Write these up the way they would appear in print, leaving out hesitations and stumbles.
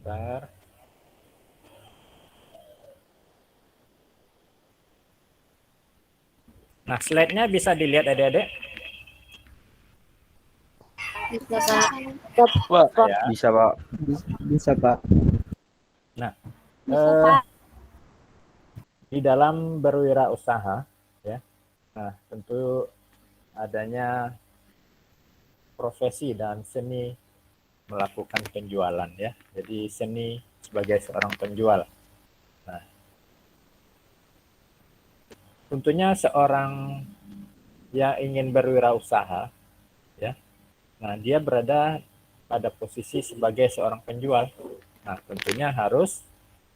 Bentar. Nah, slide-nya bisa dilihat adik-adik? Bisa, Pak. Pak, Ya. bisa Pak. Bisa, Pak. Nah, Bisa, Pak. di dalam berwirausaha, ya, nah tentu adanya profesi dan seni melakukan penjualan, ya. Jadi seni sebagai seorang penjual. Nah, tentunya seorang yang ingin berwirausaha, ya, nah dia berada pada posisi sebagai seorang penjual. Nah, tentunya harus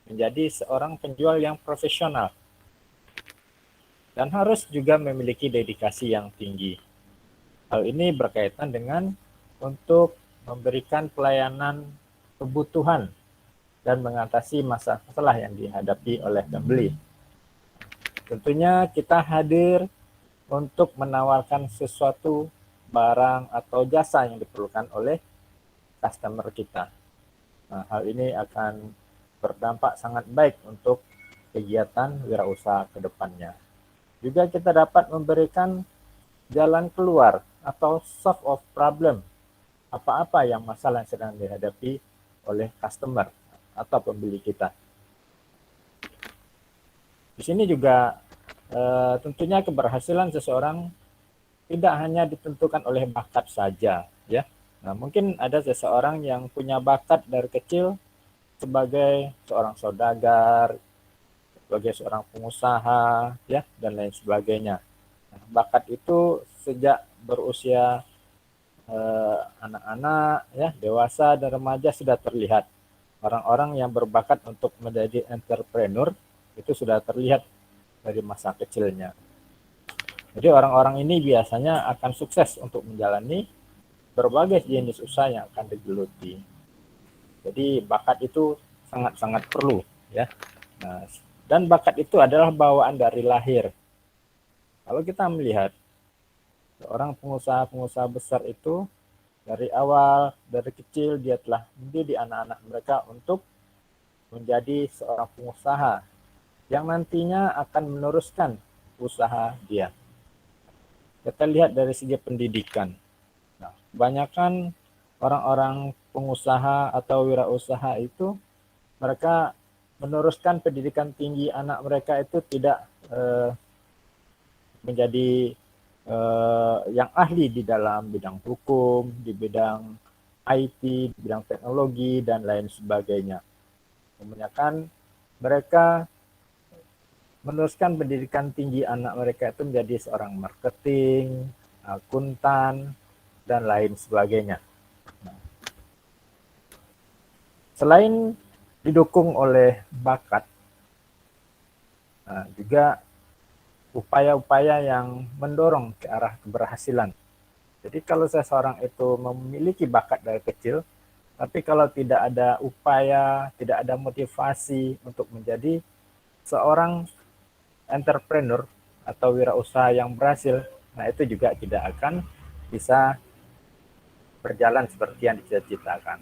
menjadi seorang penjual yang profesional dan harus juga memiliki dedikasi yang tinggi. Hal ini berkaitan dengan untuk memberikan pelayanan kebutuhan dan mengatasi masalah yang dihadapi oleh pembeli. Tentunya kita hadir untuk menawarkan sesuatu barang atau jasa yang diperlukan oleh customer kita. Nah, hal ini akan berdampak sangat baik untuk kegiatan wirausaha ke depannya. Juga kita dapat memberikan jalan keluar atau solve of problem, apa-apa yang masalah yang sedang dihadapi oleh customer atau pembeli kita. Di sini juga tentunya keberhasilan seseorang tidak hanya ditentukan oleh bakat saja, ya. Nah, mungkin ada seseorang yang punya bakat dari kecil sebagai seorang saudagar, sebagai seorang pengusaha, ya, dan lain sebagainya. Nah, bakat itu sejak berusia anak-anak, ya, dewasa dan remaja sudah terlihat. Orang-orang yang berbakat untuk menjadi entrepreneur itu sudah terlihat dari masa kecilnya. Jadi orang-orang ini biasanya akan sukses untuk menjalani berbagai jenis usaha yang akan digeluti. Jadi bakat itu sangat-sangat perlu, ya. Nah, dan bakat itu adalah bawaan dari lahir. Kalau kita melihat seorang pengusaha-pengusaha besar itu dari awal, dari kecil dia telah mendidik anak-anak mereka untuk menjadi seorang pengusaha yang nantinya akan meneruskan usaha dia. Kita lihat dari segi pendidikan. Nah, kebanyakan orang-orang pengusaha atau wirausaha itu mereka meneruskan pendidikan tinggi anak mereka itu tidak menjadi yang ahli di dalam bidang hukum, di bidang IT, di bidang teknologi, dan lain sebagainya. Kebanyakan mereka meneruskan pendidikan tinggi anak mereka itu menjadi seorang marketing, akuntan, dan lain sebagainya. Nah, selain didukung oleh bakat, juga upaya-upaya yang mendorong ke arah keberhasilan. Jadi kalau seseorang itu memiliki bakat dari kecil, tapi kalau tidak ada upaya, tidak ada motivasi untuk menjadi seorang entrepreneur atau wirausaha yang berhasil, nah itu juga tidak akan bisa berjalan seperti yang dicita-citakan.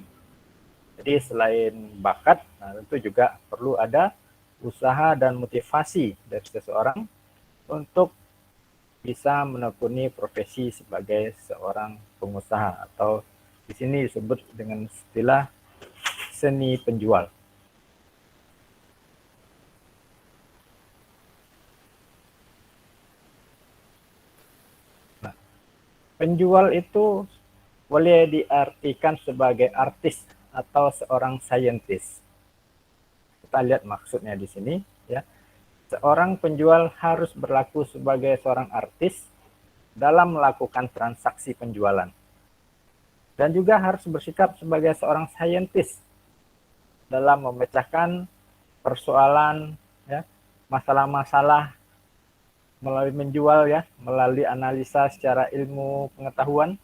Jadi selain bakat, nah tentu juga perlu ada usaha dan motivasi dari seseorang untuk bisa menekuni profesi sebagai seorang pengusaha atau di sini disebut dengan istilah seni penjual. Nah, penjual itu boleh diartikan sebagai artis atau seorang saintis. Kita lihat maksudnya di sini, ya. Seorang penjual harus berlaku sebagai seorang artis dalam melakukan transaksi penjualan. Dan juga harus bersikap sebagai seorang saintis dalam memecahkan persoalan, ya, masalah-masalah melalui menjual, ya, melalui analisa secara ilmu pengetahuan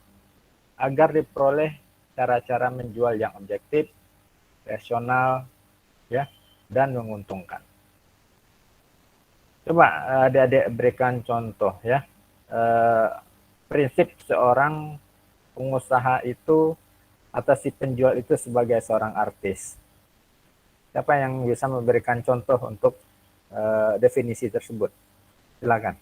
agar diperoleh cara-cara menjual yang objektif, rasional, ya, dan menguntungkan. Coba adik-adik berikan contoh, ya, prinsip seorang pengusaha itu atau si penjual itu sebagai seorang artis. Siapa yang bisa memberikan contoh untuk definisi tersebut? Silakan.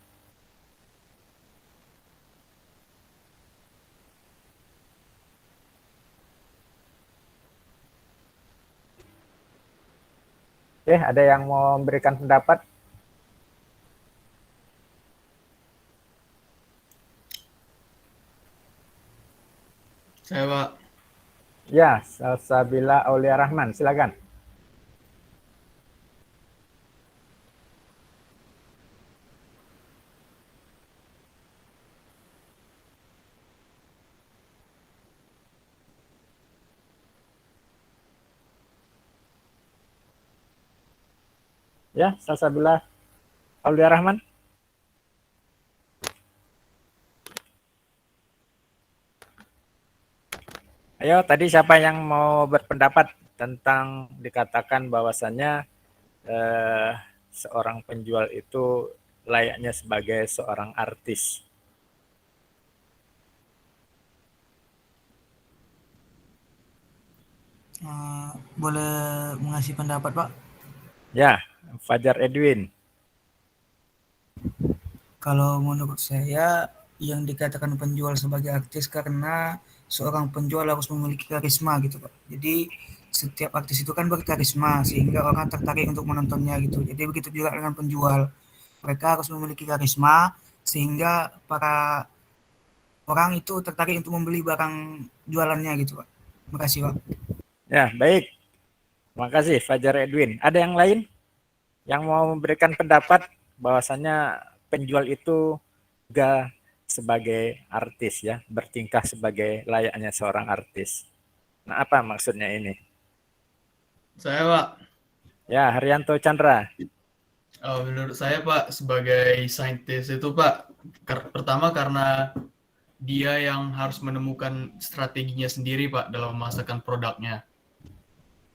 Oke, ada yang mau memberikan pendapat? Saya Pak. Ya, Salsabila Aulia Rahman, silakan. Ya, Salsabila Aulia Rahman. Ayo, tadi siapa yang mau berpendapat tentang dikatakan bahwasannya seorang penjual itu layaknya sebagai seorang artis? Boleh mengasih pendapat, Pak? Ya, Fajar Edwin. Kalau menurut saya yang dikatakan penjual sebagai artis karena seorang penjual harus memiliki karisma gitu, Pak. Jadi setiap artis itu kan berkarisma sehingga orang tertarik untuk menontonnya gitu. Jadi begitu juga dengan penjual. Mereka harus memiliki karisma sehingga para orang itu tertarik untuk membeli barang jualannya gitu, Pak. Terima kasih, Pak. Ya, baik. Terima kasih Fajar Edwin. Ada yang lain yang mau memberikan pendapat bahwasannya penjual itu juga sebagai artis ya, bertingkah sebagai layaknya seorang artis. Nah, apa maksudnya ini? Saya Pak. Ya, Haryanto Chandra. Menurut saya Pak, sebagai saintis itu Pak, pertama karena dia yang harus menemukan strateginya sendiri Pak dalam memasarkan produknya.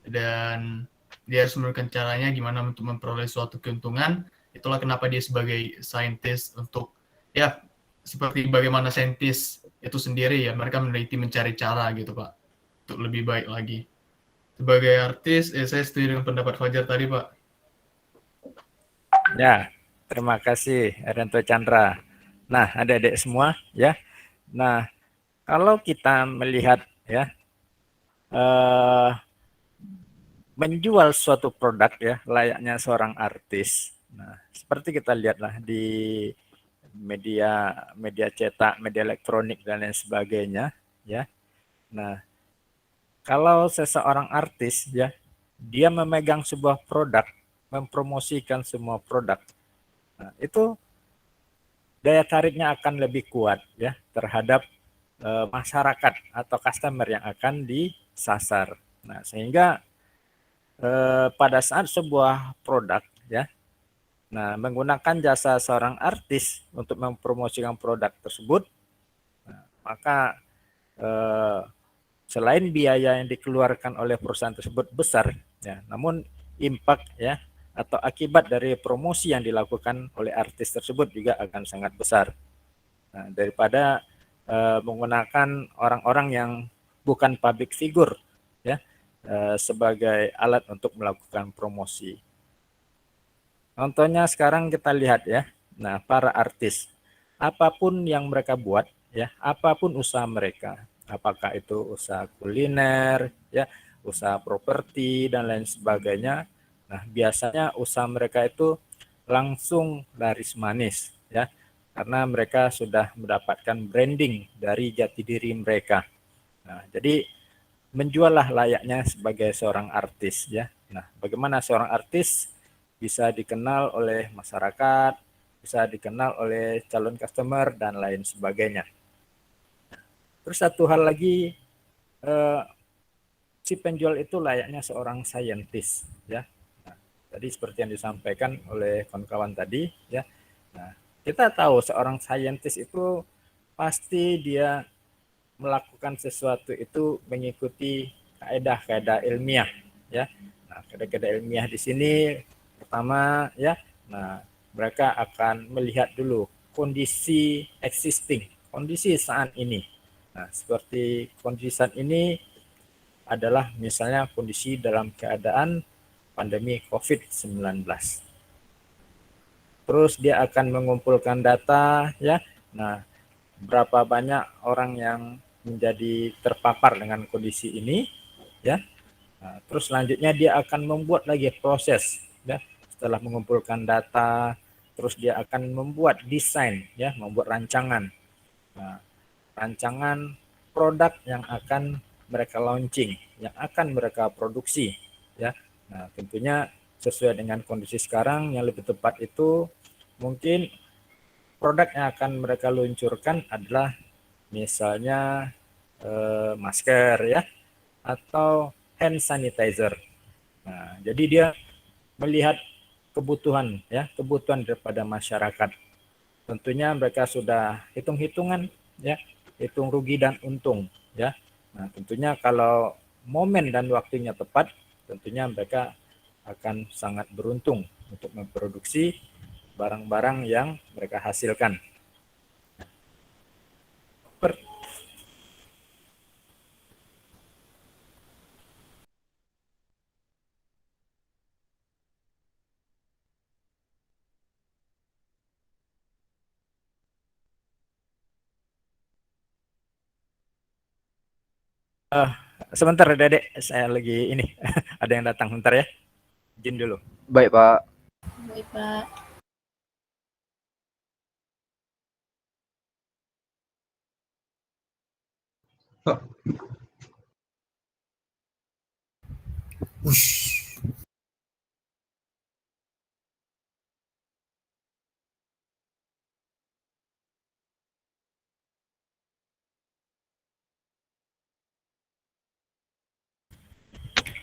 Dan dia harus menemukan caranya gimana untuk memperoleh suatu keuntungan. Itulah kenapa dia sebagai saintis untuk, ya, seperti bagaimana saintis itu sendiri ya, mereka meneliti mencari cara gitu Pak, untuk lebih baik lagi. Sebagai artis, saya setuju dengan pendapat Fajar tadi Pak. Ya, terima kasih Haryanto Chandra. Nah, adik-adik semua ya. Nah, kalau kita melihat ya menjual suatu produk ya layaknya seorang artis. Nah, seperti kita lihatlah di media cetak, media elektronik dan lain sebagainya ya. Nah, kalau seseorang artis ya, dia memegang sebuah produk, mempromosikan semua produk. Nah, itu daya tariknya akan lebih kuat ya terhadap masyarakat atau customer yang akan disasar. Nah, sehingga pada saat sebuah produk ya, nah menggunakan jasa seorang artis untuk mempromosikan produk tersebut, nah, maka selain biaya yang dikeluarkan oleh perusahaan tersebut besar, ya, namun impact ya atau akibat dari promosi yang dilakukan oleh artis tersebut juga akan sangat besar. Nah, daripada menggunakan orang-orang yang bukan public figure ya sebagai alat untuk melakukan promosi. Contohnya sekarang kita lihat ya. Nah, para artis apapun yang mereka buat ya, apapun usaha mereka, apakah itu usaha kuliner ya, usaha properti dan lain sebagainya. Nah, biasanya usaha mereka itu langsung laris manis ya. Karena mereka sudah mendapatkan branding dari jati diri mereka. Nah, jadi menjuallah layaknya sebagai seorang artis ya. Nah, bagaimana seorang artis bisa dikenal oleh masyarakat, bisa dikenal oleh calon customer dan lain sebagainya. Terus satu hal lagi, si penjual itu layaknya seorang saintis ya. Nah, tadi seperti yang disampaikan oleh kawan-kawan tadi ya. Nah, kita tahu seorang saintis itu pasti dia melakukan sesuatu itu mengikuti kaedah-kaedah ilmiah ya. Nah, kaedah-kaedah ilmiah di sini pertama ya. Nah, mereka akan melihat dulu kondisi existing, kondisi saat ini. Nah, seperti kondisi saat ini adalah misalnya kondisi dalam keadaan pandemi COVID-19. Terus dia akan mengumpulkan data ya. Nah, berapa banyak orang yang menjadi terpapar dengan kondisi ini ya. Nah, terus selanjutnya dia akan membuat lagi proses ya. Setelah mengumpulkan data, terus dia akan membuat desain ya, membuat rancangan. Nah, rancangan produk yang akan mereka launching, yang akan mereka produksi ya. Nah, tentunya sesuai dengan kondisi sekarang yang lebih tepat itu mungkin produk yang akan mereka luncurkan adalah misalnya masker ya atau hand sanitizer. Nah, jadi dia melihat kebutuhan ya, kebutuhan daripada masyarakat. Tentunya mereka sudah hitung-hitungan ya, hitung rugi dan untung ya. Nah, tentunya kalau momen dan waktunya tepat, tentunya mereka akan sangat beruntung untuk memproduksi barang-barang yang mereka hasilkan. Sebentar Dedek, saya lagi ini ada yang datang, bentar ya, izin dulu. Baik, Pak. Baik, Pak. Ush.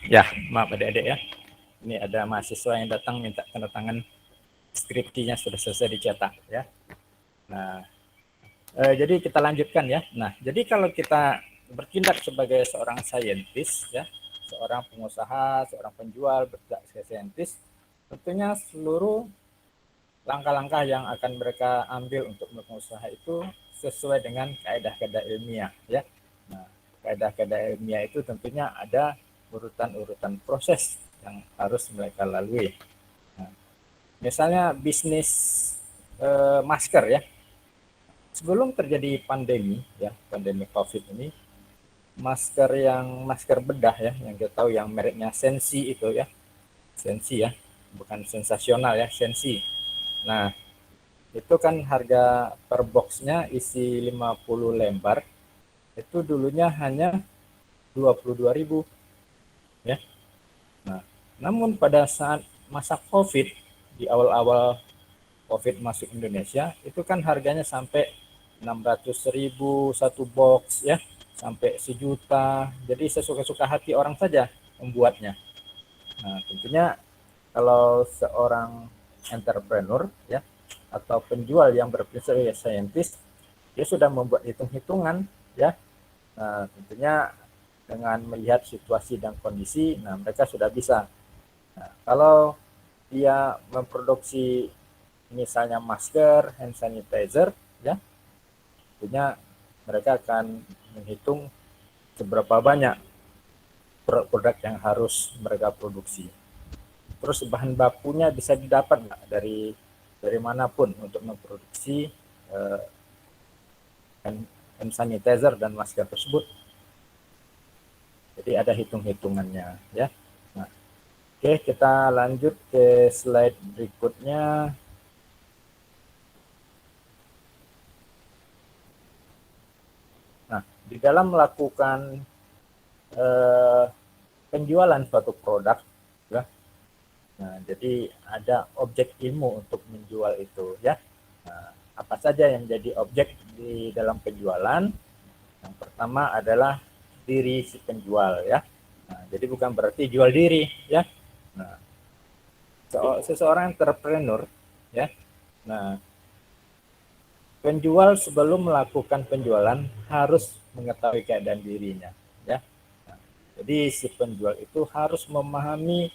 Ya, maaf adik-adik ya. Ini ada mahasiswa yang datang minta tanda tangan skripsinya sudah selesai dicetak ya. Nah, jadi kita lanjutkan ya. Nah, jadi kalau kita bertindak sebagai seorang saintis ya, seorang pengusaha, seorang penjual, bertindak sebagai saintis, tentunya seluruh langkah-langkah yang akan mereka ambil untuk berusaha itu sesuai dengan kaidah-kaidah ilmiah ya. Nah, kaidah-kaidah ilmiah itu tentunya ada urutan-urutan proses yang harus mereka lalui. Nah, misalnya bisnis masker ya. Sebelum terjadi pandemi ya, pandemi COVID ini, masker bedah ya, yang kita tahu yang mereknya Sensi itu ya. Sensi ya, bukan sensasional ya, Sensi. Nah, itu kan harga per boxnya isi 50 lembar, itu dulunya hanya 22.000 ya. Nah, namun pada saat masa COVID, di awal-awal COVID masuk Indonesia, itu kan harganya sampai 600.000 satu box ya, sampai 1 juta. Jadi sesuka-suka hati orang saja membuatnya. Nah, tentunya kalau seorang entrepreneur ya atau penjual yang berprinsip saintis, dia sudah membuat hitung-hitungan ya. Nah, tentunya dengan melihat situasi dan kondisi, nah mereka sudah bisa. Nah, kalau dia memproduksi misalnya masker, hand sanitizer ya, tentunya mereka akan menghitung seberapa banyak produk yang harus mereka produksi. Terus bahan bakunya bisa didapat dari manapun untuk memproduksi hand sanitizer dan masker tersebut. Jadi ada hitung-hitungannya ya. Nah, oke, kita lanjut ke slide berikutnya. Nah, di dalam melakukan penjualan suatu produk ya. Nah, jadi ada objek ilmu untuk menjual itu ya. Nah, apa saja yang menjadi objek di dalam penjualan? Yang pertama adalah diri si penjual ya. Nah, jadi bukan berarti jual diri ya. Nah, seseorang entrepreneur ya. Nah, penjual sebelum melakukan penjualan harus mengetahui keadaan dirinya ya. Nah, jadi si penjual itu harus memahami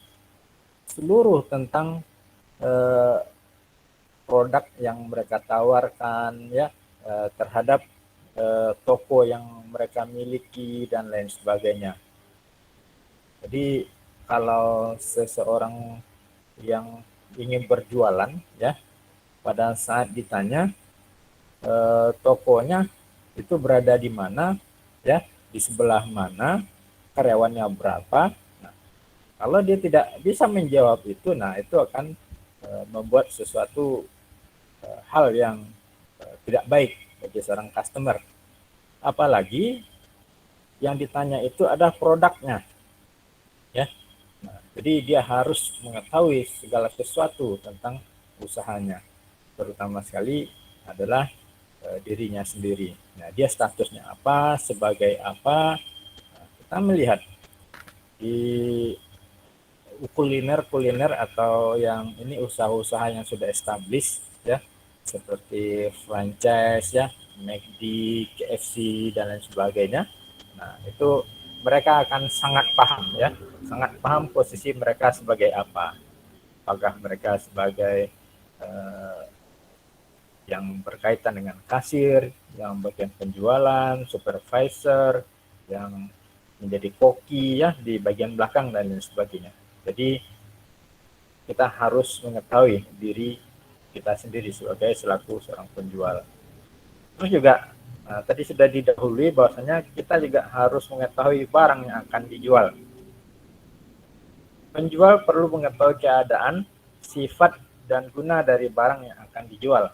seluruh tentang produk yang mereka tawarkan ya, terhadap toko yang mereka miliki dan lain sebagainya. Jadi kalau seseorang yang ingin berjualan ya, pada saat ditanya tokonya itu berada di mana ya, di sebelah mana, karyawannya berapa. Nah, kalau dia tidak bisa menjawab itu, nah itu akan membuat sesuatu hal yang tidak baik bagi seorang customer. Apalagi yang ditanya itu ada produknya ya. Nah, jadi dia harus mengetahui segala sesuatu tentang usahanya, terutama sekali adalah dirinya sendiri. Nah, dia statusnya apa, sebagai apa. Nah, kita melihat di kuliner atau yang ini usaha-usaha yang sudah established ya, seperti franchise ya, McD, KFC dan lain sebagainya. Nah, itu mereka akan sangat paham ya, sangat paham posisi mereka sebagai apa. Apakah mereka sebagai yang berkaitan dengan kasir, yang bagian penjualan, supervisor, yang menjadi koki ya di bagian belakang dan lain sebagainya. Jadi kita harus mengetahui diri kita sendiri sebagai selaku seorang penjual. Terus juga tadi sudah didahului bahwasanya kita juga harus mengetahui barang yang akan dijual. Penjual perlu mengetahui keadaan, sifat, dan guna dari barang yang akan dijual.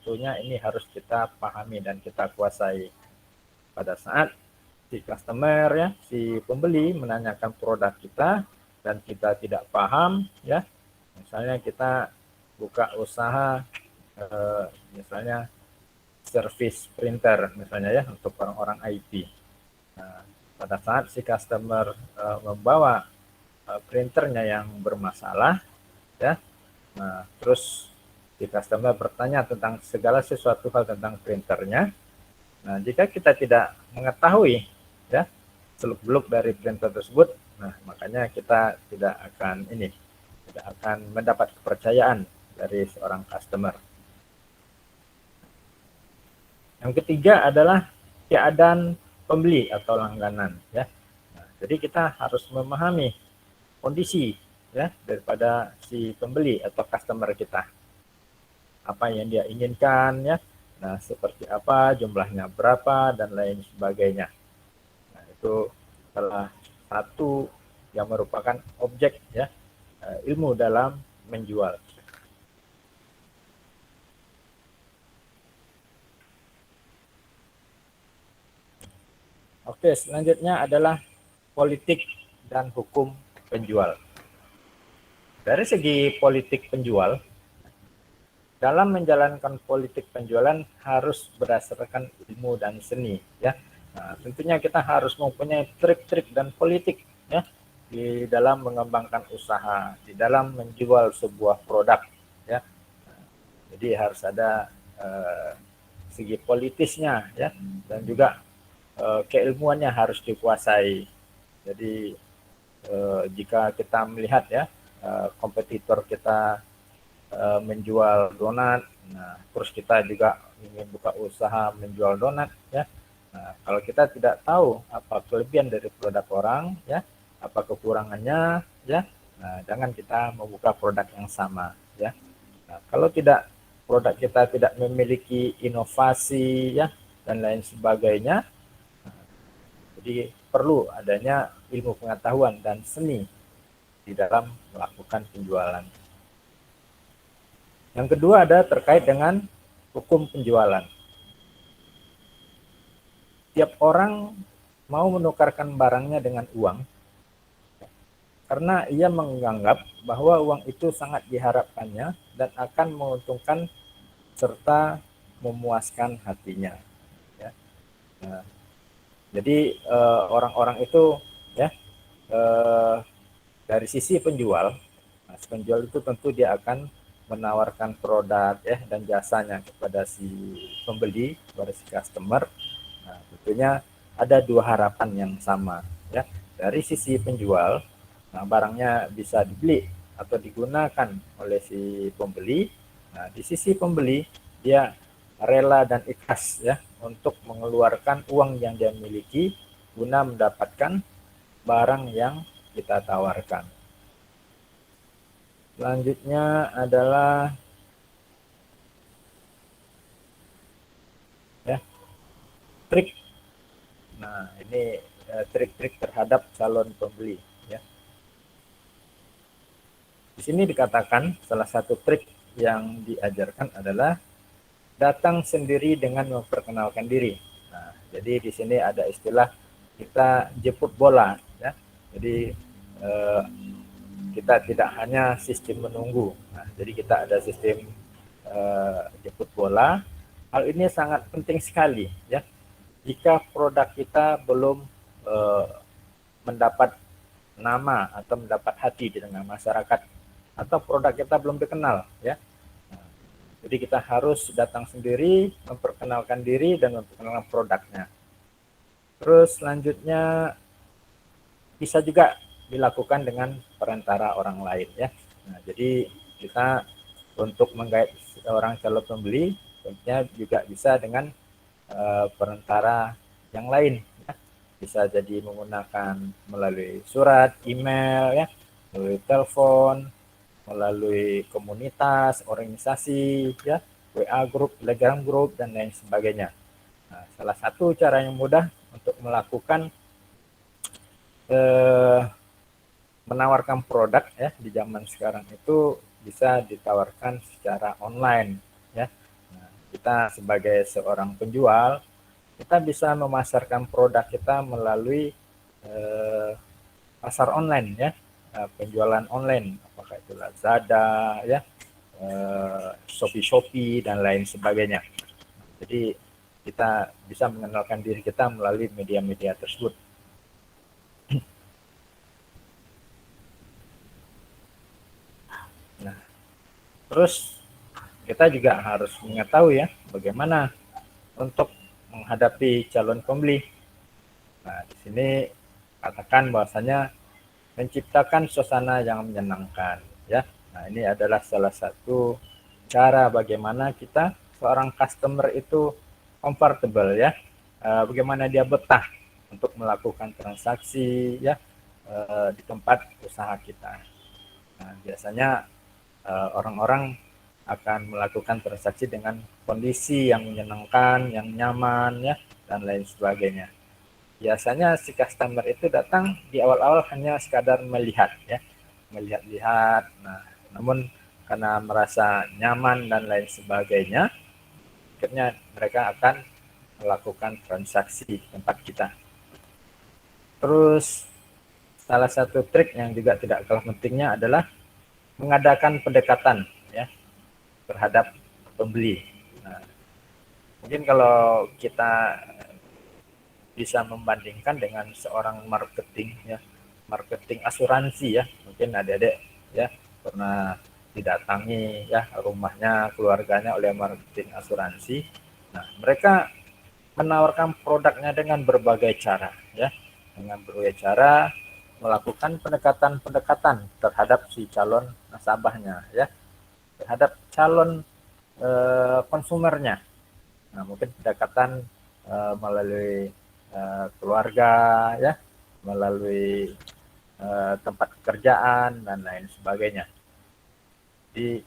Tentunya ini harus kita pahami dan kita kuasai. Pada saat si customer ya, si pembeli menanyakan produk kita dan kita tidak paham ya, misalnya kita buka usaha misalnya service printer misalnya ya, untuk orang-orang IT. Nah, pada saat si customer membawa printernya yang bermasalah ya, nah terus si customer bertanya tentang segala sesuatu hal tentang printernya. Nah, jika kita tidak mengetahui ya seluk-beluk dari printer tersebut, nah makanya kita tidak akan mendapat kepercayaan dari seorang customer. Yang ketiga adalah keadaan pembeli atau langganan ya. Nah, jadi kita harus memahami kondisi ya daripada si pembeli atau customer kita. Apa yang dia inginkan ya. Nah, seperti apa, jumlahnya berapa dan lain sebagainya. Nah, itu salah satu yang merupakan objek ya ilmu dalam menjual. Oke, selanjutnya adalah politik dan hukum penjual. Dari segi politik penjual, dalam menjalankan politik penjualan harus berdasarkan ilmu dan seni ya. Nah, tentunya kita harus mempunyai trik-trik dan politik ya di dalam mengembangkan usaha, di dalam menjual sebuah produk ya. Nah, jadi harus ada segi politisnya ya, dan juga keilmuannya harus dikuasai. Jadi jika kita melihat ya kompetitor kita menjual donat, nah terus kita juga ingin buka usaha menjual donat ya. Nah, kalau kita tidak tahu apa kelebihan dari produk orang ya, apa kekurangannya ya, nah jangan kita membuka produk yang sama ya. Nah, kalau produk kita tidak memiliki inovasi ya dan lain sebagainya, nah, jadi perlu adanya ilmu pengetahuan dan seni di dalam melakukan penjualan. Yang kedua ada terkait dengan hukum penjualan. Tiap orang mau menukarkan barangnya dengan uang karena ia menganggap bahwa uang itu sangat diharapkannya dan akan menguntungkan serta memuaskan hatinya. Ya. Nah, jadi orang-orang itu ya dari sisi penjual, nah, penjual itu tentu dia akan menawarkan produk ya dan jasanya kepada si pembeli, kepada si customer. Nah, tentunya ada dua harapan yang sama ya. Dari sisi penjual, nah barangnya bisa dibeli atau digunakan oleh si pembeli. Nah, di sisi pembeli dia rela dan ikhlas ya untuk mengeluarkan uang yang dia miliki guna mendapatkan barang yang kita tawarkan. Selanjutnya adalah trik. Nah, ini trik-trik terhadap calon pembeli ya. Di sini dikatakan salah satu trik yang diajarkan adalah datang sendiri dengan memperkenalkan diri. Nah, jadi di sini ada istilah kita jemput bola ya. Jadi kita tidak hanya sistem menunggu. Nah, jadi kita ada sistem jemput bola. Hal ini sangat penting sekali ya. Jika produk kita belum mendapat nama atau mendapat hati di tengah masyarakat, atau produk kita belum dikenal ya. Nah, jadi kita harus datang sendiri, memperkenalkan diri dan memperkenalkan produknya. Terus selanjutnya bisa juga dilakukan dengan perantara orang lain ya. Nah, jadi kita untuk menggait orang calon pembeli tentunya juga bisa dengan perantara yang lain ya. Bisa jadi menggunakan melalui surat, email ya, melalui telepon, melalui komunitas, organisasi ya, WA group, Telegram group dan lain sebagainya. Nah, salah satu cara yang mudah untuk melakukan menawarkan produk ya di zaman sekarang itu bisa ditawarkan secara online ya. Kita sebagai seorang penjual, kita bisa memasarkan produk kita melalui pasar online ya, penjualan online, apakah itu Lazada ya, Shopee dan lain sebagainya. Jadi kita bisa mengenalkan diri kita melalui media-media tersebut. Nah, terus kita juga harus mengetahui ya bagaimana untuk menghadapi calon pembeli. Nah, di sini katakan bahwasanya menciptakan suasana yang menyenangkan ya. Nah, ini adalah salah satu cara bagaimana kita seorang customer itu comfortable ya. Bagaimana dia betah untuk melakukan transaksi ya di tempat usaha kita. Nah, biasanya orang-orang akan melakukan transaksi dengan kondisi yang menyenangkan, yang nyaman ya, dan lain sebagainya. Biasanya si customer itu datang di awal-awal hanya sekadar melihat ya, melihat-lihat. Nah, namun karena merasa nyaman dan lain sebagainya, akhirnya mereka akan melakukan transaksi di tempat kita. Terus salah satu trik yang juga tidak kalah pentingnya adalah mengadakan pendekatan ya terhadap pembeli. Nah, mungkin kalau kita bisa membandingkan dengan seorang marketing ya, marketing asuransi ya, mungkin adik-adik ya pernah didatangi ya rumahnya, keluarganya oleh marketing asuransi. Nah, mereka menawarkan produknya dengan berbagai cara ya, dengan berbagai cara melakukan pendekatan-pendekatan terhadap si calon nasabahnya ya, terhadap calon konsumernya. Nah, mungkin pendekatan melalui keluarga ya, melalui tempat pekerjaan dan lain sebagainya. Jadi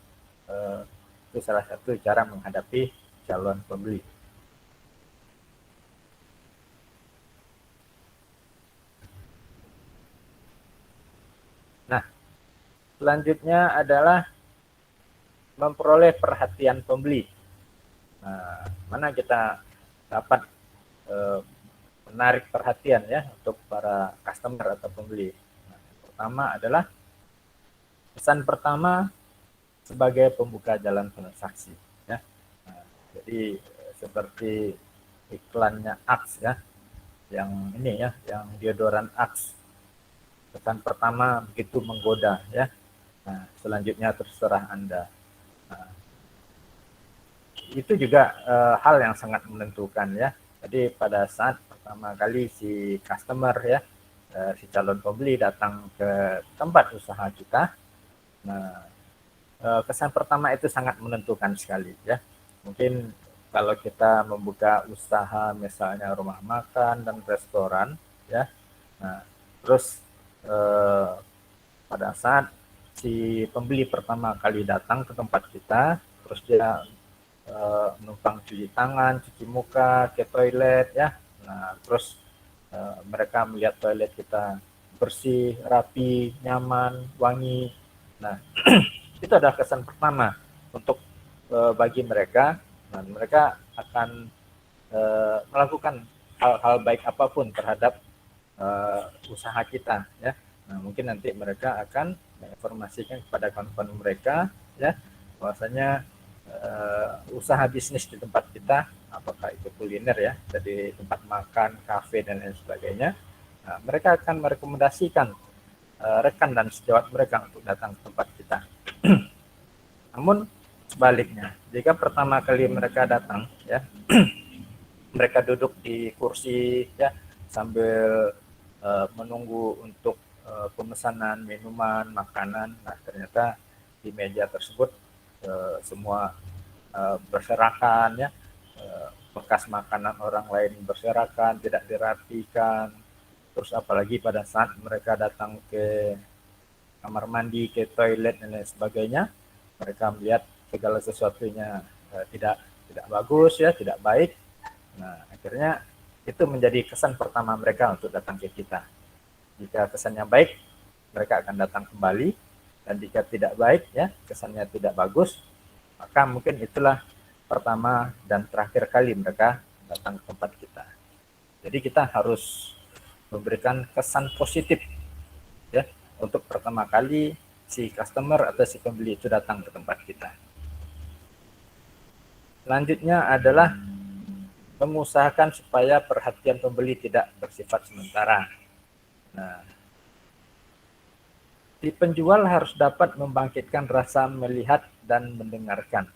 itu salah satu cara menghadapi calon pembeli. Nah, selanjutnya adalah memperoleh perhatian pembeli. Nah, mana kita dapat menarik perhatian ya untuk para customer atau pembeli. Nah, yang pertama adalah pesan pertama sebagai pembuka jalan transaksi ya. Nah, jadi seperti iklannya Axe ya, yang ini ya, yang deodoran Axe. Pesan pertama begitu menggoda ya. Nah, selanjutnya terserah Anda. Nah, itu juga hal yang sangat menentukan ya. Jadi pada saat pertama kali si customer ya, si calon pembeli datang ke tempat usaha kita, nah kesan pertama itu sangat menentukan sekali ya. Mungkin kalau kita membuka usaha misalnya rumah makan dan restoran ya, nah terus eh, pada saat si pembeli pertama kali datang ke tempat kita, terus dia numpang cuci tangan, cuci muka, ke toilet ya. Nah, terus mereka melihat toilet kita bersih, rapi, nyaman, wangi. Nah, itu adalah kesan pertama untuk bagi mereka, dan mereka akan melakukan hal-hal baik apapun terhadap usaha kita ya. Nah, mungkin nanti mereka akan menginformasikan kepada kawan-kawan mereka ya, bahwasanya usaha bisnis di tempat kita, apakah itu kuliner ya, jadi tempat makan, kafe dan lain sebagainya. Nah, mereka akan merekomendasikan rekan dan sejawat mereka untuk datang ke tempat kita. Namun sebaliknya, jika pertama kali mereka datang ya, mereka duduk di kursi ya sambil menunggu untuk pemesanan minuman, makanan. Nah, ternyata di meja tersebut semua berserakan ya, bekas makanan orang lain berserakan, tidak dirapikan. Terus apalagi pada saat mereka datang ke kamar mandi, ke toilet dan lain sebagainya, mereka melihat segala sesuatunya tidak bagus ya, tidak baik. Nah, akhirnya itu menjadi kesan pertama mereka untuk datang ke kita. Jika kesannya baik, mereka akan datang kembali, dan jika tidak baik ya, kesannya tidak bagus, maka mungkin itulah pertama dan terakhir kali mereka datang ke tempat kita. Jadi kita harus memberikan kesan positif ya, untuk pertama kali si customer atau si pembeli itu datang ke tempat kita. Selanjutnya adalah mengusahakan supaya perhatian pembeli tidak bersifat sementara. Nah, si penjual harus dapat membangkitkan rasa melihat dan mendengarkan.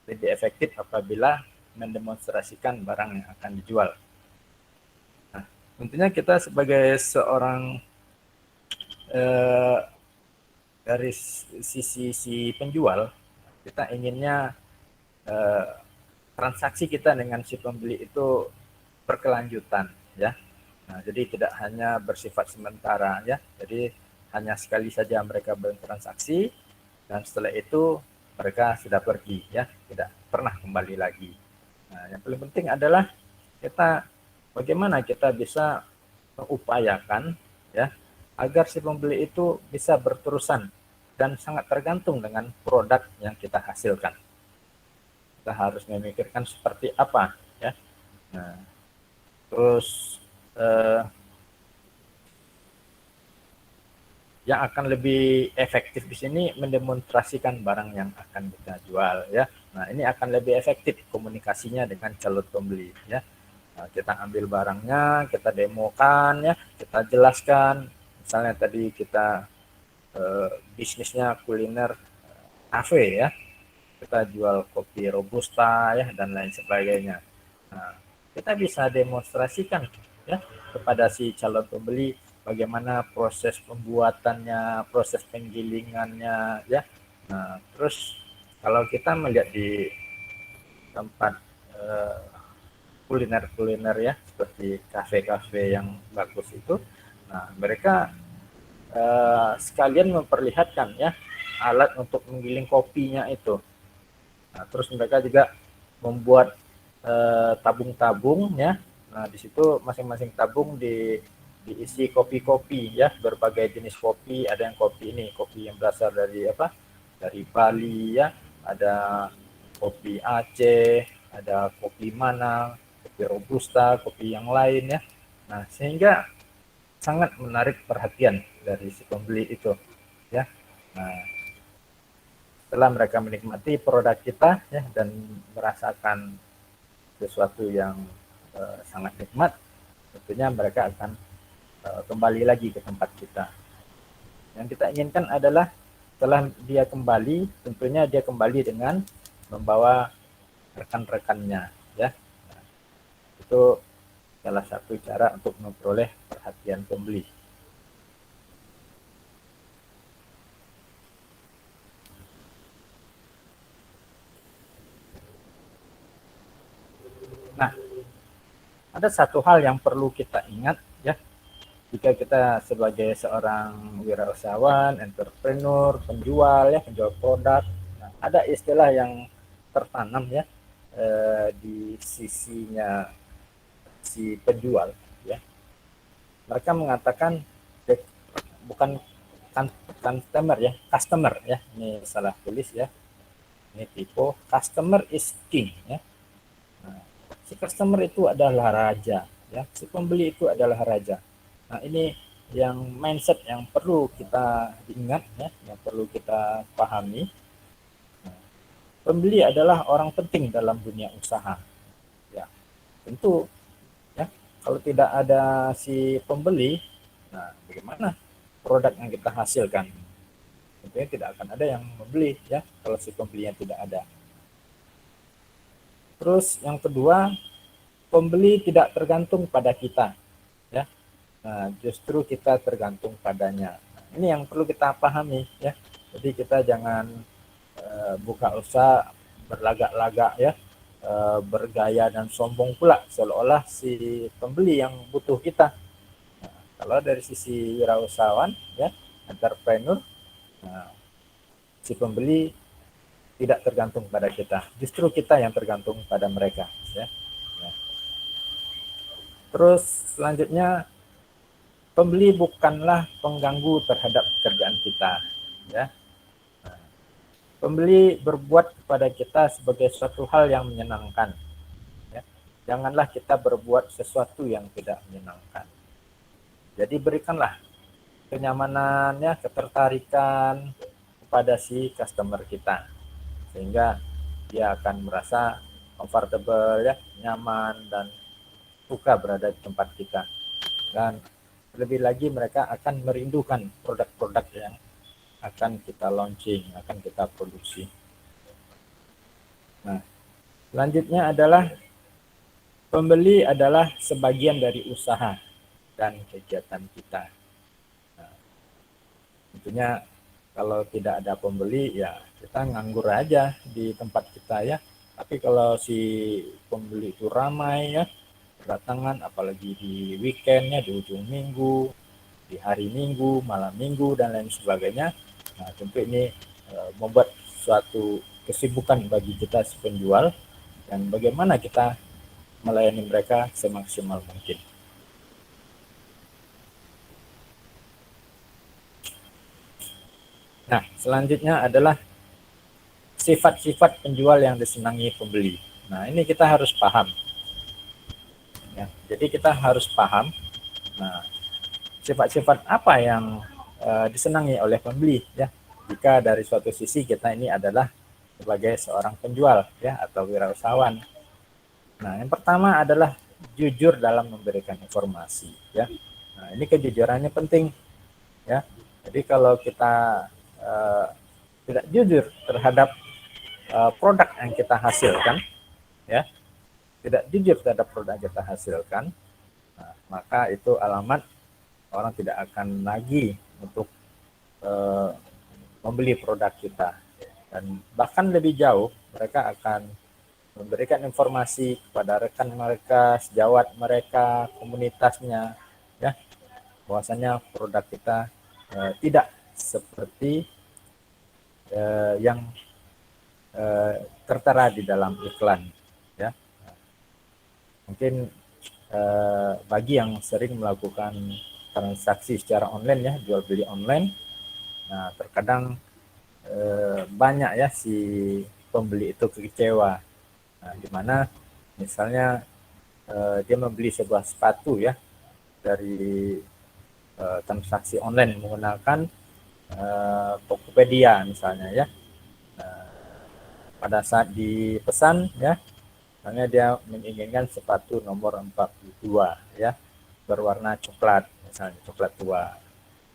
Lebih efektif apabila mendemonstrasikan barang yang akan dijual. Nah, tentunya kita sebagai seorang dari sisi si penjual, kita inginnya transaksi kita dengan si pembeli itu berkelanjutan ya. Nah, jadi tidak hanya bersifat sementara ya. Jadi hanya sekali saja mereka bertransaksi dan setelah itu mereka sudah pergi ya, tidak pernah kembali lagi. Nah, yang paling penting adalah kita bagaimana kita bisa mengupayakan ya agar si pembeli itu bisa berterusan dan sangat tergantung dengan produk yang kita hasilkan. Kita harus memikirkan seperti apa ya. Nah, terus yang akan lebih efektif di sini mendemonstrasikan barang yang akan kita jual ya. Nah, ini akan lebih efektif komunikasinya dengan calon pembeli ya. Nah, kita ambil barangnya, kita demokan ya, kita jelaskan. Misalnya tadi kita bisnisnya kuliner kafe ya, kita jual kopi robusta ya dan lain sebagainya. Nah, kita bisa demonstrasikan ya kepada si calon pembeli bagaimana proses pembuatannya, proses penggilingannya ya. Nah, terus kalau kita melihat di tempat kuliner-kuliner ya seperti kafe-kafe yang bagus itu, nah mereka sekalian memperlihatkan ya alat untuk menggiling kopinya itu. Nah, terus mereka juga membuat tabung-tabung ya. Nah, di situ masing-masing tabung diisi kopi-kopi ya, berbagai jenis kopi. Ada yang kopi ini, kopi yang berasal dari apa? Dari Bali ya. Ada kopi Aceh, ada kopi Manang, kopi Robusta, kopi yang lain ya. Nah, sehingga sangat menarik perhatian dari si pembeli itu ya. Nah, setelah mereka menikmati produk kita ya dan merasakan sesuatu yang sangat nikmat, tentunya mereka akan kembali lagi ke tempat kita. Yang kita inginkan adalah setelah dia kembali, tentunya dia kembali dengan membawa rekan-rekannya ya. Nah, itu salah satu cara untuk memperoleh perhatian pembeli. Nah, ada satu hal yang perlu kita ingat ya, jika kita sebagai seorang wirausahawan, entrepreneur, penjual ya, penjual produk, nah, ada istilah yang tertanam ya di sisinya si penjual ya. Mereka mengatakan bukan customer ya, customer ya. Ini salah tulis ya. Ini tipe customer is king ya. Nah, si customer itu adalah raja ya, si pembeli itu adalah raja. Nah, ini yang mindset yang perlu kita ingat ya, yang perlu kita pahami. Nah, pembeli adalah orang penting dalam dunia usaha. Ya, tentu ya, kalau tidak ada si pembeli, nah bagaimana produk yang kita hasilkan? Tentunya tidak akan ada yang membeli ya, kalau si pembelinya tidak ada. Terus yang kedua, pembeli tidak tergantung pada kita ya. Nah, justru kita tergantung padanya. Nah, ini yang perlu kita pahami ya. Jadi kita jangan buka usaha berlagak-lagak ya, bergaya dan sombong pula seolah-olah si pembeli yang butuh kita. Nah, kalau dari sisi wirausahawan ya, entrepreneur, nah, si pembeli tidak tergantung pada kita, justru kita yang tergantung pada mereka ya. Nah, terus selanjutnya, pembeli bukanlah pengganggu terhadap pekerjaan kita ya. Nah, pembeli berbuat kepada kita sebagai suatu hal yang menyenangkan ya. Janganlah kita berbuat sesuatu yang tidak menyenangkan. Jadi berikanlah kenyamanannya, ketertarikan kepada si customer kita, sehingga dia akan merasa comfortable ya, nyaman dan suka berada di tempat kita. Dan lebih lagi mereka akan merindukan produk-produk yang akan kita launching, akan kita produksi. Nah, selanjutnya adalah pembeli adalah sebagian dari usaha dan kegiatan kita. Nah, tentunya kalau tidak ada pembeli ya kita nganggur aja di tempat kita ya. Tapi kalau si pembeli itu ramai ya, berdatangan apalagi di weekendnya, di ujung minggu, di hari minggu, malam minggu dan lain sebagainya. Nah, tentu ini membuat suatu kesibukan bagi kita si penjual dan bagaimana kita melayani mereka semaksimal mungkin. Nah, selanjutnya adalah sifat-sifat penjual yang disenangi pembeli. Nah, ini kita harus paham. Ya, jadi kita harus paham. Nah, sifat-sifat apa yang disenangi oleh pembeli ya? Jika dari suatu sisi kita ini adalah sebagai seorang penjual ya atau wirausahawan. Nah, yang pertama adalah jujur dalam memberikan informasi ya. Nah, ini kejujurannya penting ya. Jadi kalau kita tidak jujur terhadap produk yang kita hasilkan ya, tidak jujur terhadap produk yang kita hasilkan, nah, maka itu alamat orang tidak akan lagi untuk membeli produk kita, dan bahkan lebih jauh mereka akan memberikan informasi kepada rekan mereka, sejawat mereka, komunitasnya ya, bahwasanya produk kita tidak seperti yang tertera di dalam iklan ya. Mungkin bagi yang sering melakukan transaksi secara online ya, jual beli online, nah terkadang banyak ya si pembeli itu kecewa. Nah, di mana misalnya dia membeli sebuah sepatu ya dari transaksi online menggunakan Tokopedia misalnya ya. Pada saat dipesan ya, misalnya dia menginginkan sepatu nomor 42 ya, berwarna coklat, misalnya coklat tua.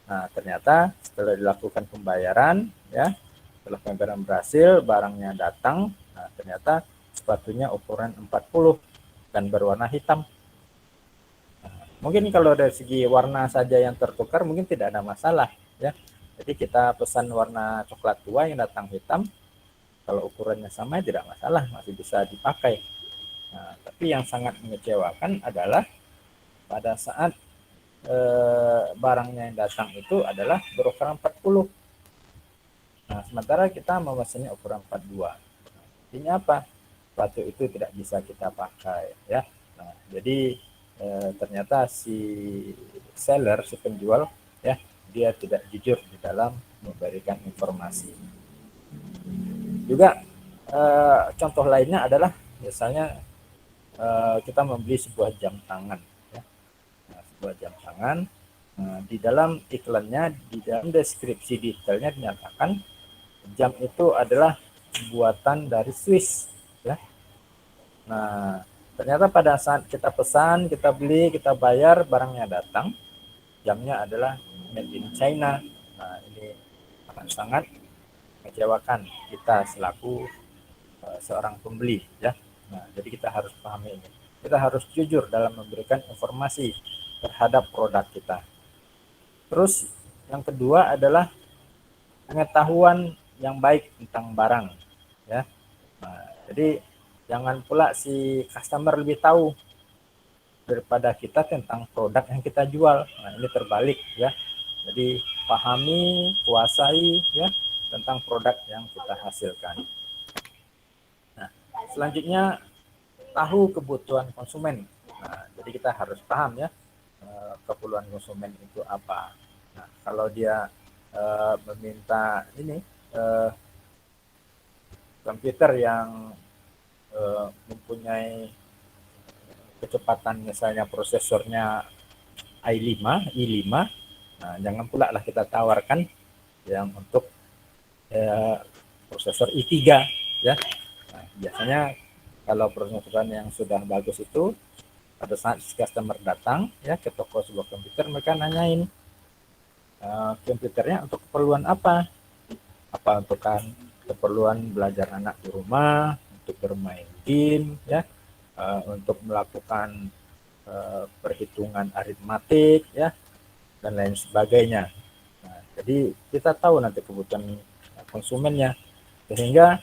Nah, ternyata setelah dilakukan pembayaran ya, setelah pembayaran berhasil, barangnya datang, nah ternyata sepatunya ukuran 40 dan berwarna hitam. Nah, mungkin kalau dari segi warna saja yang tertukar mungkin tidak ada masalah ya. Jadi kita pesan warna coklat tua yang datang hitam, kalau ukurannya sama tidak masalah, masih bisa dipakai. Nah, tapi yang sangat mengecewakan adalah pada saat barangnya yang datang itu adalah berukuran 40. Nah, sementara kita memesannya ukuran 42. Ini apa? Sepatu itu tidak bisa kita pakai, ya. Nah, jadi ternyata si seller, si penjual, ya, dia tidak jujur di dalam memberikan informasi. Juga contoh lainnya adalah misalnya kita membeli sebuah jam tangan, ya. Nah, sebuah jam tangan, di dalam iklannya, di dalam deskripsi detailnya dinyatakan jam itu adalah buatan dari Swiss, ya. Nah, ternyata pada saat kita pesan, kita beli, kita bayar, barangnya datang, jamnya adalah made in China. Nah, ini akan sangat mengecewakan kita selaku seorang pembeli, ya. Nah, jadi kita harus pahami ini. Kita harus jujur dalam memberikan informasi terhadap produk kita. Terus yang kedua adalah pengetahuan yang baik tentang barang, ya. Nah, jadi jangan pula si customer lebih tahu daripada kita tentang produk yang kita jual. Nah, ini terbalik, ya. Jadi pahami, kuasai, ya, tentang produk yang kita hasilkan. Nah, selanjutnya tahu kebutuhan konsumen. Nah, jadi kita harus paham, ya, keperluan konsumen itu apa. Nah, kalau dia meminta ini komputer yang mempunyai kecepatan misalnya prosesornya i5, nah jangan pula lah kita tawarkan yang untuk prosesor i3, ya. Nah, biasanya kalau prosesoran yang sudah bagus itu pada saat customer datang, ya, ke toko sebuah komputer, mereka nanyain komputernya untuk keperluan apa untuk keperluan belajar anak di rumah, untuk bermain game, ya, untuk melakukan perhitungan aritmatik, ya, dan lain sebagainya. Nah, jadi kita tahu nanti kebutuhan konsumennya, sehingga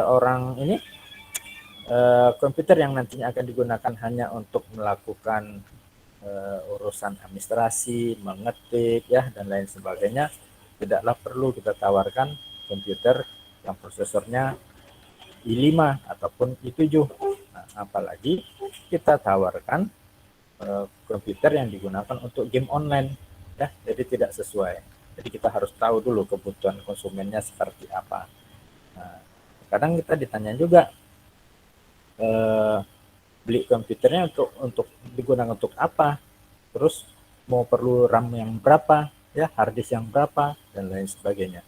orang ini komputer yang nantinya akan digunakan hanya untuk melakukan urusan administrasi, mengetik, ya, dan lain sebagainya, tidaklah perlu kita tawarkan komputer yang prosesornya i5 ataupun i7. Nah, apalagi kita tawarkan komputer yang digunakan untuk game online, ya, jadi tidak sesuai. Jadi kita harus tahu dulu kebutuhan konsumennya seperti apa. Nah, kadang kita ditanya juga beli komputernya untuk digunakan untuk apa, terus mau perlu RAM yang berapa, ya, hard disk yang berapa, dan lain sebagainya.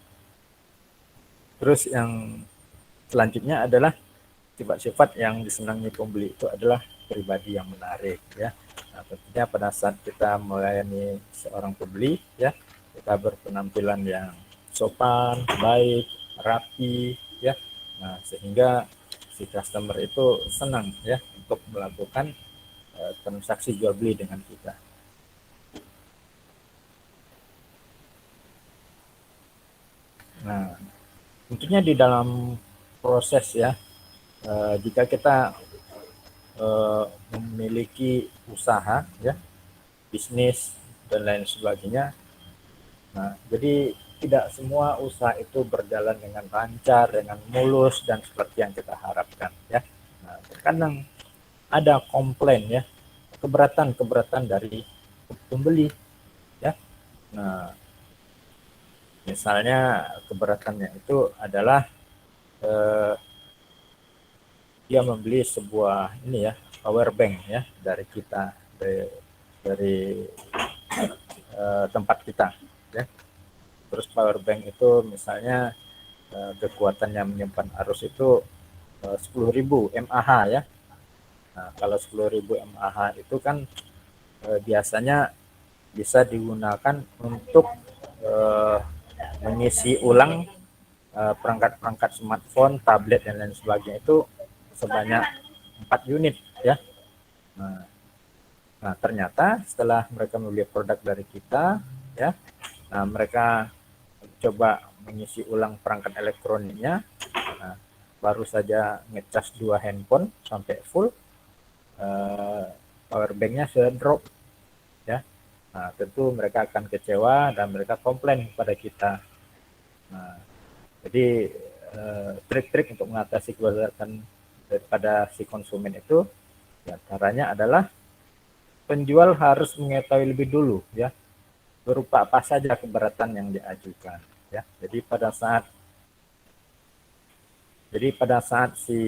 Terus yang selanjutnya adalah sifat-sifat yang disenangi pembeli itu adalah pribadi yang menarik, ya. Nah, tentunya pada saat kita melayani seorang pembeli, ya, kita berpenampilan yang sopan, baik, rapi, ya. Nah, sehingga si customer itu senang, ya, untuk melakukan transaksi jual beli dengan kita. Nah, tentunya di dalam proses, ya, jika kita memiliki usaha, ya, bisnis dan lain sebagainya, nah, jadi tidak semua usaha itu berjalan dengan lancar, dengan mulus dan seperti yang kita harapkan, ya. Nah, terkadang ada komplain, ya, keberatan dari pembeli, ya. Nah, misalnya keberatannya itu adalah dia membeli sebuah ini, ya, power bank, ya, dari kita, dari tempat kita, ya. Terus power bank itu misalnya kekuatannya menyimpan arus itu 10.000 mAh, ya. Nah, kalau 10.000 mAh itu kan biasanya bisa digunakan untuk mengisi ulang perangkat-perangkat smartphone, tablet, dan lain sebagainya itu sebanyak 4 unit, ya. Nah, ternyata setelah mereka membeli produk dari kita, ya, nah, mereka coba mengisi ulang perangkat elektroniknya, nah, baru saja ngecas 2 handphone sampai full, power banknya sudah drop, ya. Nah, tentu mereka akan kecewa dan mereka komplain kepada kita. Nah, jadi trik-trik untuk mengatasi keberatan daripada si konsumen itu, ya, caranya adalah penjual harus mengetahui lebih dulu, ya, berupa apa saja keberatan yang diajukan, ya. Jadi pada saat si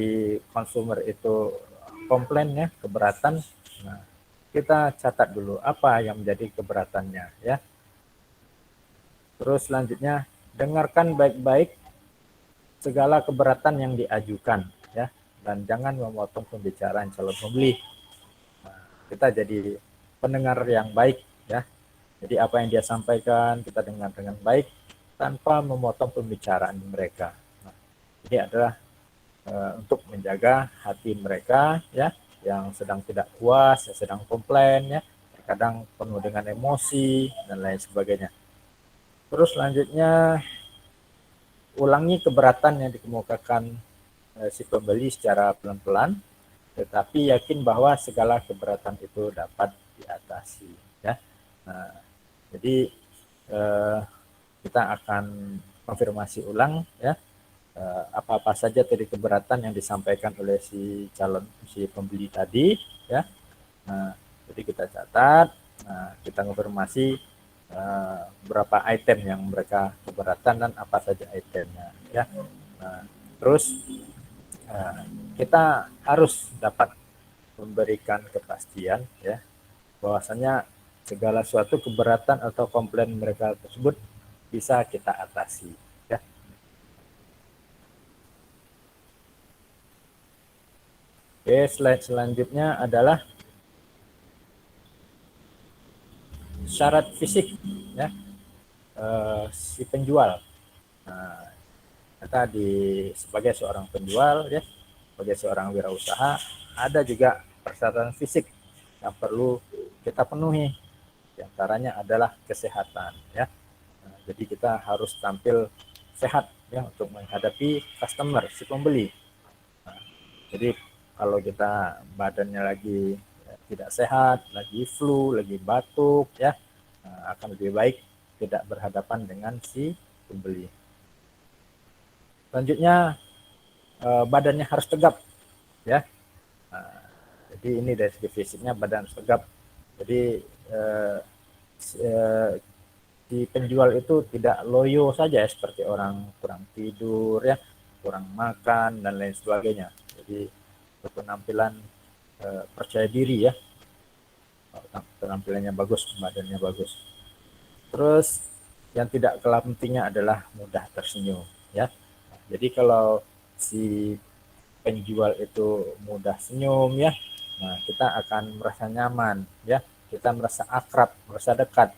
konsumer itu komplain, ya, keberatan, nah, kita catat dulu apa yang menjadi keberatannya, ya. Terus selanjutnya dengarkan baik-baik segala keberatan yang diajukan, ya, dan jangan memotong pembicaraan calon pembeli. Nah, kita jadi pendengar yang baik, ya. Jadi apa yang dia sampaikan kita dengar dengan baik tanpa memotong pembicaraan mereka. Nah, ini adalah untuk menjaga hati mereka, ya, yang sedang tidak puas, yang sedang komplain, ya, terkadang penuh dengan emosi dan lain sebagainya. Terus selanjutnya ulangi keberatan yang dikemukakan si pembeli secara pelan-pelan, tetapi yakin bahwa segala keberatan itu dapat diatasi, ya. Nah, jadi kita akan konfirmasi ulang, ya, apa-apa saja tadi keberatan yang disampaikan oleh si pembeli tadi, ya. Nah, jadi kita catat, kita konfirmasi berapa item yang mereka keberatan dan apa saja itemnya, ya. Nah, terus kita harus dapat memberikan kepastian, ya, bahwasanya segala suatu keberatan atau komplain mereka tersebut bisa kita atasi, ya. Oke, slide selanjutnya adalah syarat fisik, ya, si penjual. Nah, kita sebagai seorang penjual, ya, sebagai seorang wirausaha, ada juga persyaratan fisik yang perlu kita penuhi. Di antaranya adalah kesehatan, ya. Nah, jadi kita harus tampil sehat, ya, untuk menghadapi customer, si pembeli. Nah, jadi kalau kita badannya lagi tidak sehat, lagi flu, lagi batuk, ya, akan lebih baik tidak berhadapan dengan si pembeli. Selanjutnya badannya harus tegap, ya. Jadi ini dari segi fisiknya badan harus tegap. Jadi si penjual itu tidak loyo saja, ya, seperti orang kurang tidur, ya, kurang makan dan lain sebagainya. Jadi penampilan percaya diri, ya, penampilannya bagus, badannya bagus. Terus yang tidak kalah pentingnya adalah mudah tersenyum, ya. Jadi kalau si penjual itu mudah senyum, ya, nah kita akan merasa nyaman, ya, kita merasa akrab, merasa dekat.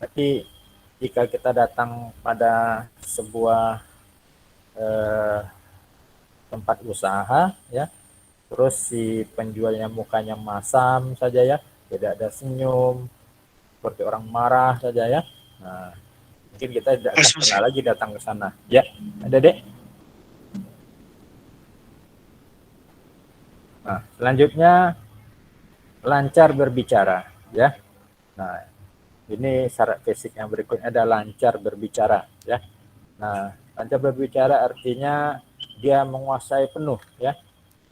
Tapi jika kita datang pada sebuah tempat usaha, ya, terus si penjualnya mukanya masam saja, ya, tidak ada senyum, seperti orang marah saja, ya. Nah, mungkin kita tidak akan pernah lagi datang ke sana, ya. Ada, Dek? Nah, selanjutnya lancar berbicara, ya. Nah, ini syarat fisik yang berikutnya adalah lancar berbicara, ya. Nah, lancar berbicara artinya dia menguasai penuh, ya,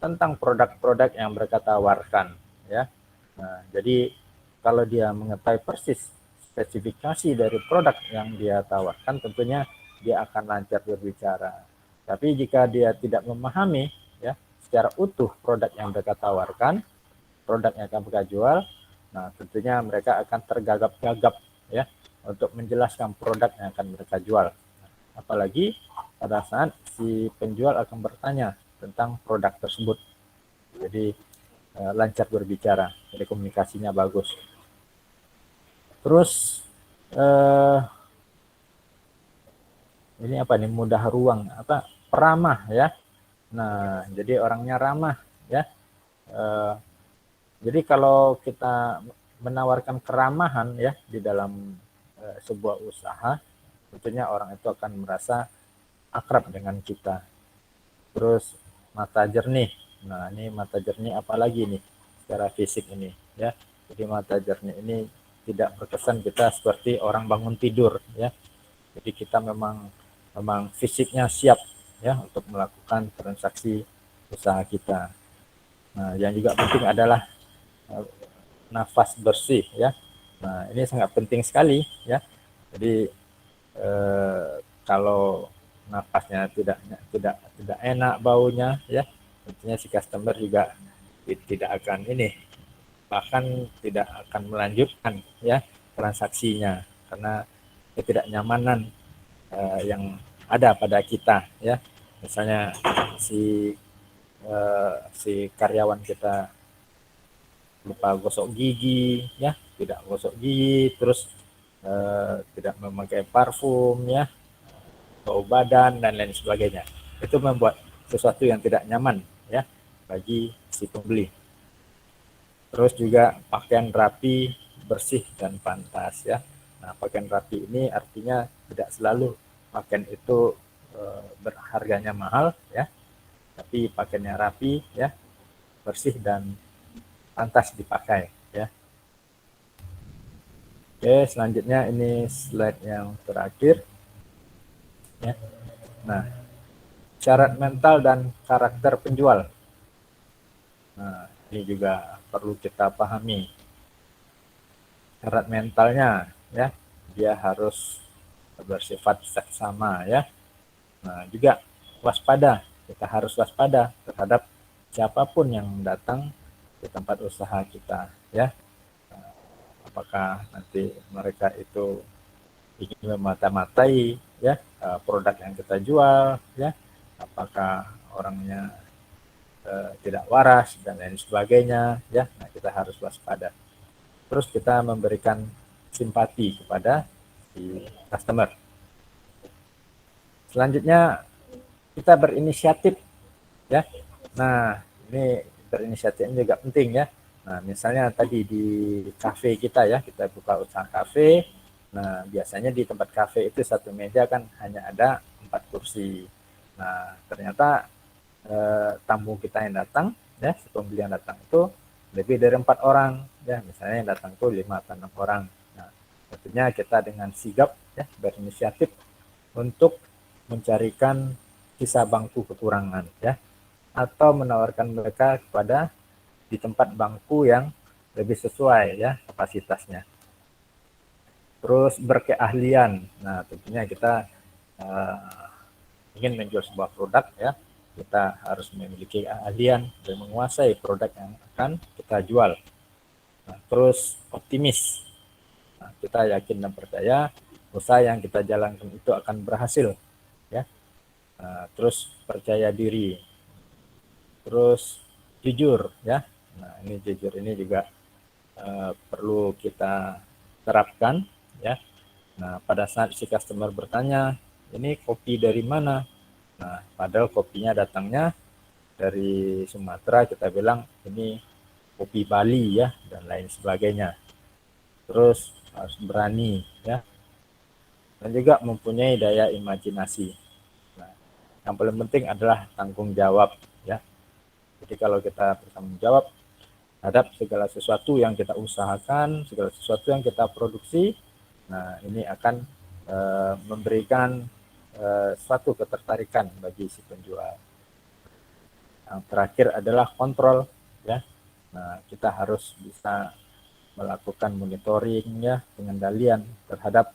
tentang produk-produk yang mereka tawarkan, ya. Nah, jadi kalau dia mengetahui persis spesifikasi dari produk yang dia tawarkan, tentunya dia akan lancar berbicara. Tapi jika dia tidak memahami, ya, secara utuh produk yang mereka tawarkan, produk yang akan mereka jual, nah tentunya mereka akan tergagap-gagap, ya, untuk menjelaskan produk yang akan mereka jual. Apalagi pada saat si penjual akan bertanya tentang produk tersebut. Jadi lancar berbicara, jadi komunikasinya bagus. Terus ini apa nih, mudah ruang, apa, peramah, ya. Nah, jadi orangnya ramah, ya. Jadi kalau kita menawarkan keramahan, ya, di dalam sebuah usaha, tentunya orang itu akan merasa akrab dengan kita. Terus mata jernih. Nah, ini mata jernih apalagi nih secara fisik ini. ya. Jadi mata jernih ini tidak berkesan kita seperti orang bangun tidur, ya. Jadi kita memang fisiknya siap, ya, untuk melakukan transaksi usaha kita. Nah, yang juga penting adalah nafas bersih, ya. Nah, ini sangat penting sekali, ya. Jadi kalau nafasnya tidak enak baunya, ya, tentunya si customer juga tidak akan bahkan tidak akan melanjutkan, ya, transaksinya karena ketidaknyamanan yang ada pada kita, ya. Misalnya si karyawan kita lupa gosok gigi, ya, tidak gosok gigi, terus tidak memakai parfum, ya, bau badan dan lain sebagainya. Itu membuat sesuatu yang tidak nyaman, ya, bagi si pembeli. Terus juga pakaian rapi, bersih dan pantas, ya. Nah, pakaian rapi ini artinya tidak selalu pakaian itu berharganya mahal, ya, tapi pakaiannya rapi, ya, bersih dan pantas dipakai, ya. Oke, selanjutnya ini slide yang terakhir, ya. Nah, syarat mental dan karakter penjual. Nah, ini juga perlu kita pahami. Syarat mentalnya, ya, dia harus bersifat seksama, ya. Nah, juga waspada. Kita harus waspada terhadap siapapun yang datang ke tempat usaha kita, ya. Apakah nanti mereka itu ingin memata-matai, ya, produk yang kita jual, ya. Apakah orangnya tidak waras dan lain sebagainya, ya. Nah, kita harus waspada. Terus kita memberikan simpati kepada si customer. Selanjutnya kita berinisiatif, ya. Nah, ini berinisiatif juga penting, ya. Nah, misalnya tadi di kafe kita, ya, kita buka usaha kafe. Nah, biasanya di tempat kafe itu satu meja kan hanya ada 4 kursi. Nah, ternyata tamu kita yang datang, ya, pembeli yang datang itu lebih dari 4 orang, ya, misalnya yang datang itu 5 atau 6 orang. Nah, tentunya kita dengan sigap, ya, berinisiatif untuk mencarikan sisa bangku kekurangan, ya, atau menawarkan mereka kepada di tempat bangku yang lebih sesuai, ya, kapasitasnya. Terus berkeahlian. Nah, tentunya kita ingin menjual sebuah produk, ya, kita harus memiliki keahlian dan menguasai produk yang akan kita jual. Nah, terus optimis. Nah, kita yakin dan percaya usaha yang kita jalankan itu akan berhasil, ya. Nah, terus percaya diri. Terus jujur, ya. Nah, ini jujur ini juga perlu kita terapkan, ya. Nah, pada saat si customer bertanya, ini kopi dari mana? Nah, padahal kopinya datangnya dari Sumatera, kita bilang ini kopi Bali, ya, dan lain sebagainya. Terus harus berani, ya, dan juga mempunyai daya imajinasi. Nah, yang paling penting adalah tanggung jawab, ya. Jadi kalau kita bertanggung jawab terhadap segala sesuatu yang kita usahakan, segala sesuatu yang kita produksi, nah, ini akan memberikan suatu ketertarikan bagi si penjual. Yang terakhir adalah kontrol, ya. Nah, kita harus bisa melakukan monitoring, ya, pengendalian terhadap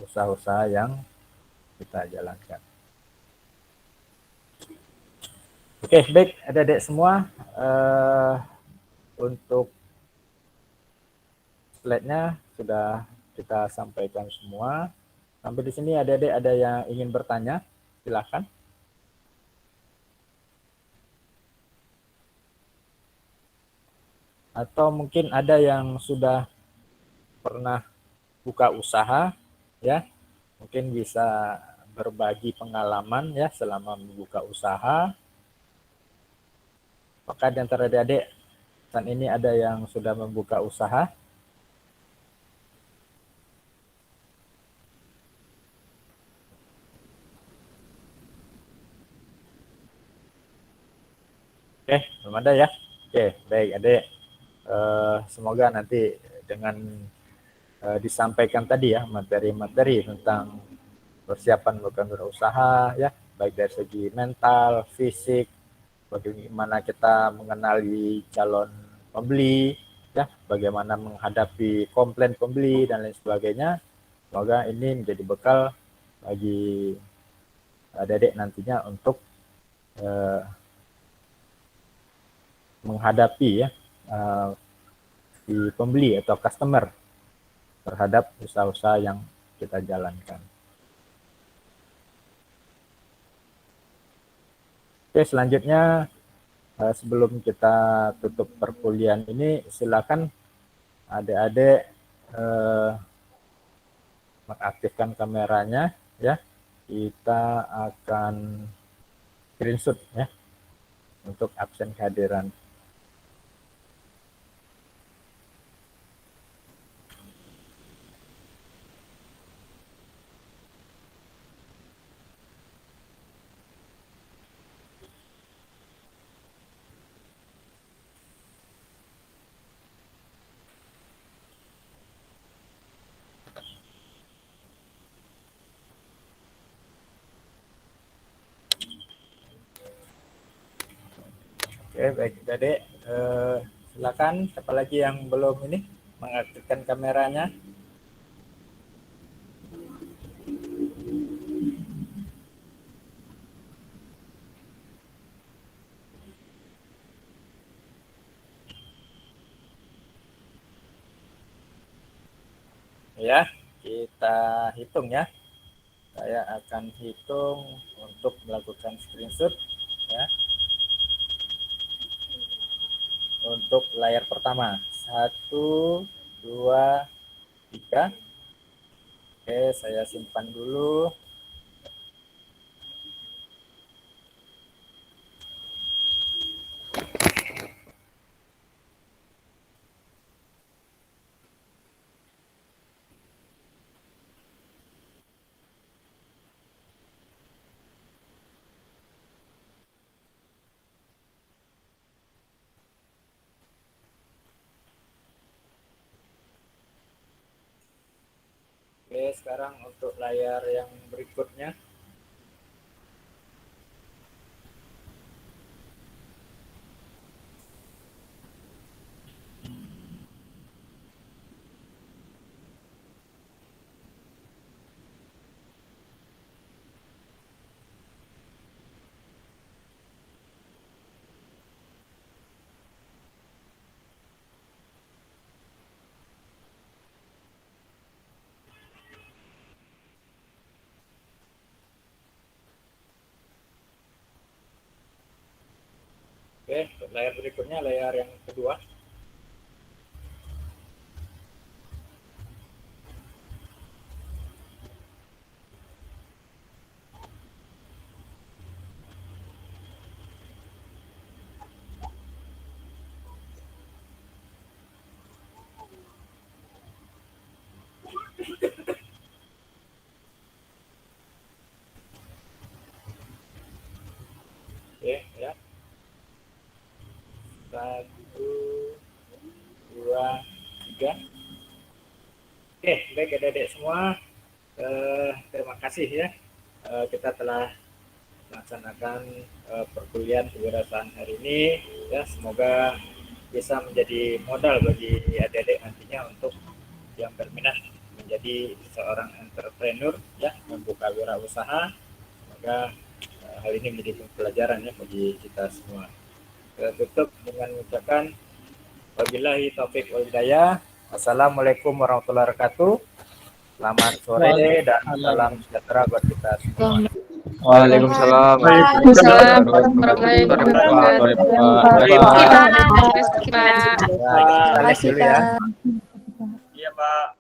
usaha-usaha yang kita jalankan. Oke, baik adik-adik semua, untuk slide-nya sudah kita sampaikan semua. Sampai di sini adik-adik ada yang ingin bertanya? Silakan. Atau mungkin ada yang sudah pernah buka usaha, ya, mungkin bisa berbagi pengalaman, ya, selama membuka usaha. Apakah di antara adik-adik saat ini ada yang sudah membuka usaha? Oke, belum ada, ya. Oke, baik adik. semoga nanti dengan disampaikan tadi ya materi-materi tentang persiapan berwirausaha ya, baik dari segi mental, fisik, bagaimana kita mengenali calon pembeli, ya, bagaimana menghadapi komplain pembeli dan lain sebagainya. Semoga ini menjadi bekal bagi adik-adik nantinya untuk menghadapi ya si pembeli atau customer terhadap usaha-usaha yang kita jalankan. Oke, selanjutnya sebelum kita tutup perkuliahan ini, silakan adik-adik mengaktifkan kameranya ya. Kita akan screenshot ya untuk absen kehadiran. Oke, baik adik, silakan siapa lagi yang belum ini mengaktifkan kameranya. Ya, kita hitung ya. Saya akan hitung untuk melakukan screenshot ya. Untuk layar pertama, 1, 2, 3. Oke, saya simpan dulu. Oke, sekarang untuk layar yang berikutnya. Oke, untuk layar berikutnya, layar yang kedua. Oke, ya. 1, 2, 3. Oke, baik adik-adik semua. Terima kasih ya. Kita telah melaksanakan perkuliahan kewirausahaan hari ini. Ya, semoga bisa menjadi modal bagi adik-adik nantinya untuk yang berminat menjadi seorang entrepreneur ya, membuka wirausaha. Semoga hal ini menjadi pelajaran ya bagi kita semua. Kita tutup dengan mengucapkan wabillahi taufik wal hidayah. Assalamualaikum warahmatullahi wabarakatuh. Selamat sore dan salam sejahtera buat kita semua. Waalaikumsalam. Waalaikumsalam warahmatullahi wabarakatuh. Kita lihat dulu ya. Iya, Pak.